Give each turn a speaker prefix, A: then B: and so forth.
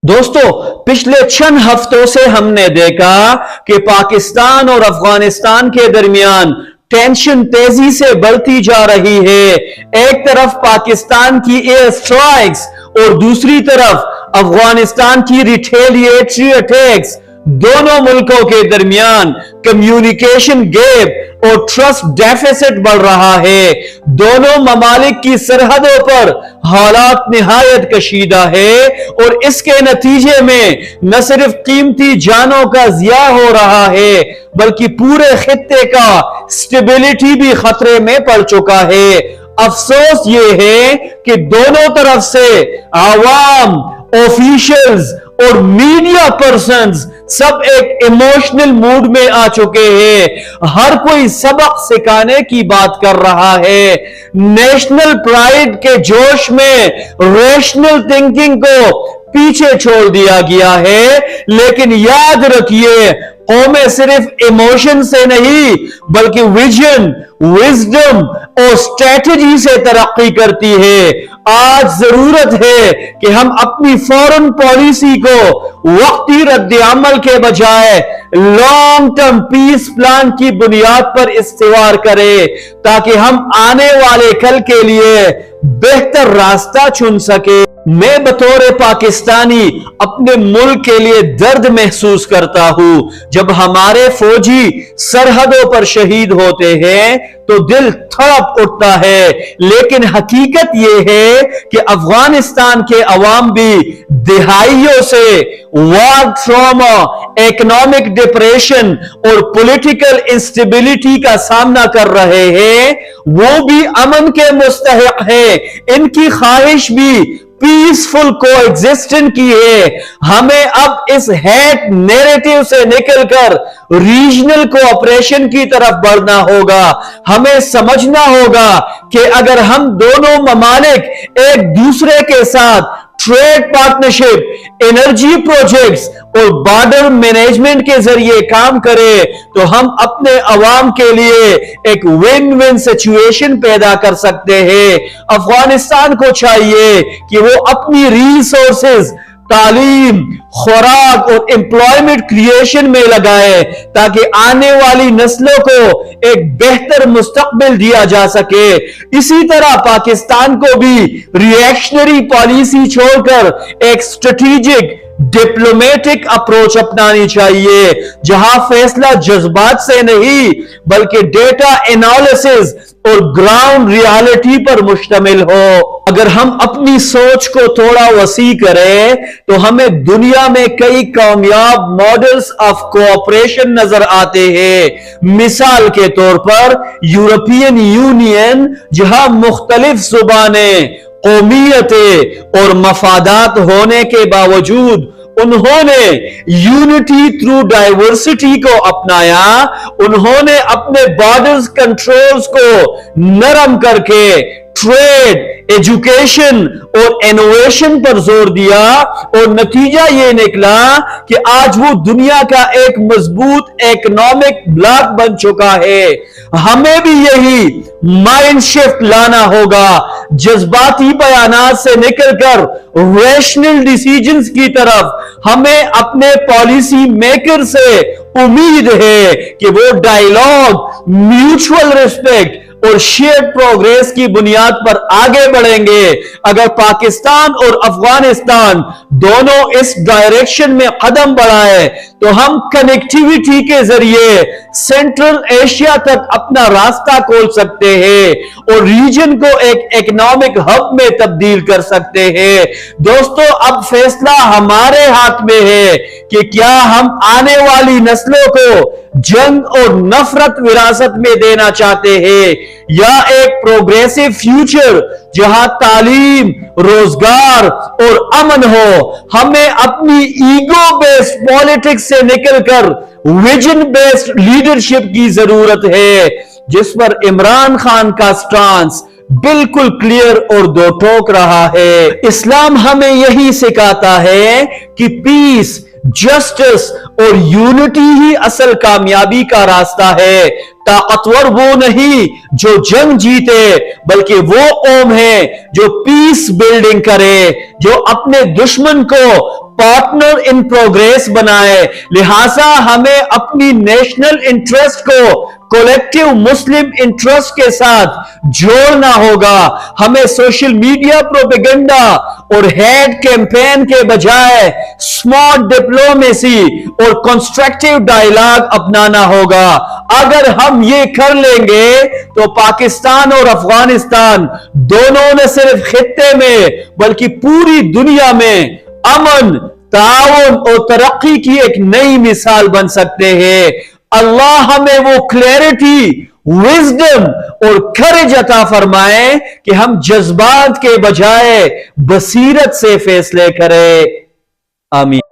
A: दोस्तों, पिछले चंद हफ्तों से हमने देखा कि पाकिस्तान और अफगानिस्तान के दरमियान टेंशन तेजी से बढ़ती जा रही है। एक तरफ पाकिस्तान की एयर स्ट्राइक्स और दूसरी तरफ अफगानिस्तान की रिटेलिएटरी अटैक्स। दोनों मुल्कों के दरमियान कम्युनिकेशन गैप और ट्रस्ट डेफिसिट बढ़ रहा है। दोनों ममालिक की सरहदों पर हालात निहायत कशीदा है और इसके नतीजे में न सिर्फ कीमती जानों का ज़िया हो रहा है बल्कि पूरे खित्ते का स्टेबिलिटी भी खतरे में पड़ चुका है। अफसोस ये है कि दोनों तरफ से आवाम, ऑफिशियल्स और मीडिया पर्सन्स सब एक इमोशनल मूड में आ चुके हैं। हर कोई सबक सिखाने की बात कर रहा है। नेशनल प्राइड के जोश में रेशनल थिंकिंग को पीछे छोड़ दिया गया है। लेकिन याद रखिए, कौमें सिर्फ इमोशन से नहीं बल्कि विजन, विजडम और स्ट्रेटजी से तरक्की करती है। आज जरूरत है कि हम अपनी फॉरेन पॉलिसी को वक्ती रद्द-ए-अमल के बजाय लॉन्ग टर्म पीस प्लान की बुनियाद पर इस्तेमाल करें ताकि हम आने वाले कल के लिए बेहतर रास्ता चुन सके। मैं बतौर पाकिस्तानी अपने मुल्क के लिए दर्द महसूस करता हूं। जब हमारे फौजी सरहदों पर शहीद होते हैं तो दिल धड़क उठता है। लेकिन हकीकत यह है कि अफगानिस्तान के अवाम भी दिहाइयों से वार ट्रॉमा, इकोनॉमिक डिप्रेशन और पॉलिटिकल इंस्टेबिलिटी का सामना कर रहे हैं। वो भी अमन के मुस्तहिक है। इनकी ख्वाहिश भी पीसफुल कोएग्जिस्टेंस की है। हमें अब इस हेट नैरेटिव से निकलकर रीजनल कोऑपरेशन की तरफ बढ़ना होगा। हमें समझना होगा कि अगर हम दोनों ममालिक एक दूसरे के साथ ट्रेड पार्टनरशिप, एनर्जी प्रोजेक्ट्स और बॉर्डर मैनेजमेंट के जरिए काम करें तो हम अपने अवाम के लिए एक विन विन सिचुएशन पैदा कर सकते हैं। अफगानिस्तान को चाहिए कि वो अपनी रिसोर्सेज तालीम, खुराक और एम्प्लॉयमेंट क्रिएशन में लगाए ताकि आने वाली नस्लों को एक बेहतर मुस्तकबिल दिया जा सके। इसी तरह पाकिस्तान को भी रिएक्शनरी पॉलिसी छोड़कर एक स्ट्रेटेजिक डिप्लोमेटिक अप्रोच अपनानी चाहिए जहां फैसला जज्बात से नहीं बल्कि डेटा एनालिसिस और ग्राउंड रियलिटी पर मुश्तमिल हो। अगर हम अपनी सोच को थोड़ा वसी करें तो हमें दुनिया में कई कामयाब मॉडल्स ऑफ कोऑपरेशन नजर आते हैं। मिसाल के तौर पर यूरोपियन यूनियन, जहां मुख्तलिफ जुबानें, कौमियतें और मफादात होने के बावजूद उन्होंने यूनिटी थ्रू डाइवर्सिटी को अपनाया। उन्होंने अपने बॉर्डर्स कंट्रोल्स को नरम करके ट्रेड, एजुकेशन और इनोवेशन पर जोर दिया और नतीजा यह निकला कि आज वो दुनिया का एक मजबूत इकोनॉमिक ब्लॉक बन चुका है। हमें भी यही माइंड शिफ्ट लाना होगा, जज्बाती बयानात से निकलकर रैशनल डिसीजंस की तरफ। हमें अपने पॉलिसी मेकर से उम्मीद है कि वो डायलॉग, म्यूचुअल रिस्पेक्ट और शेयर प्रोग्रेस की बुनियाद पर आगे बढ़ेंगे। अगर पाकिस्तान और अफगानिस्तान दोनों इस डायरेक्शन में कदम बढ़ाए तो हम कनेक्टिविटी के जरिए सेंट्रल एशिया तक अपना रास्ता खोल सकते हैं और रीजन को एक इकोनॉमिक हब में तब्दील कर सकते हैं। दोस्तों, अब फैसला हमारे हाथ में है कि क्या हम आने वाली नस्लों को जंग और नफरत विरासत में देना चाहते हैं या एक प्रोग्रेसिव फ्यूचर जहां तालीम, रोजगार और अमन हो। हमें अपनी ईगो बेस्ड पॉलिटिक्स से निकलकर विजन बेस्ड लीडरशिप की जरूरत है, जिस पर इमरान खान का स्टांस बिल्कुल क्लियर और दो टोक रहा है। इस्लाम हमें यही सिखाता है कि पीस, जस्टिस और यूनिटी ही असल कामयाबी का रास्ता है। ताकतवर वो नहीं जो जंग जीते बल्कि वो कौम है जो पीस बिल्डिंग करे, जो अपने दुश्मन को पार्टनर इन प्रोग्रेस बनाए। लिहाजा हमें अपनी नेशनल इंटरेस्ट को कलेक्टिव मुस्लिम इंटरेस्ट के साथ जोड़ना होगा। हमें सोशल मीडिया प्रोपेगेंडा और हेड कैंपेन के बजाय स्मार्ट डिप्लोमेसी और कंस्ट्रक्टिव डायलॉग अपनाना होगा। अगर हम ये कर लेंगे तो पाकिस्तान और अफगानिस्तान दोनों न सिर्फ खित्ते में बल्कि पूरी दुनिया में अमन, ताउन और तरक्की की एक नई मिसाल बन सकते हैं। अल्लाह हमें वो क्लैरिटी, विजडम और करेज अता फरमाए कि हम जज्बात के बजाय बसीरत से फैसले करें। आमीन।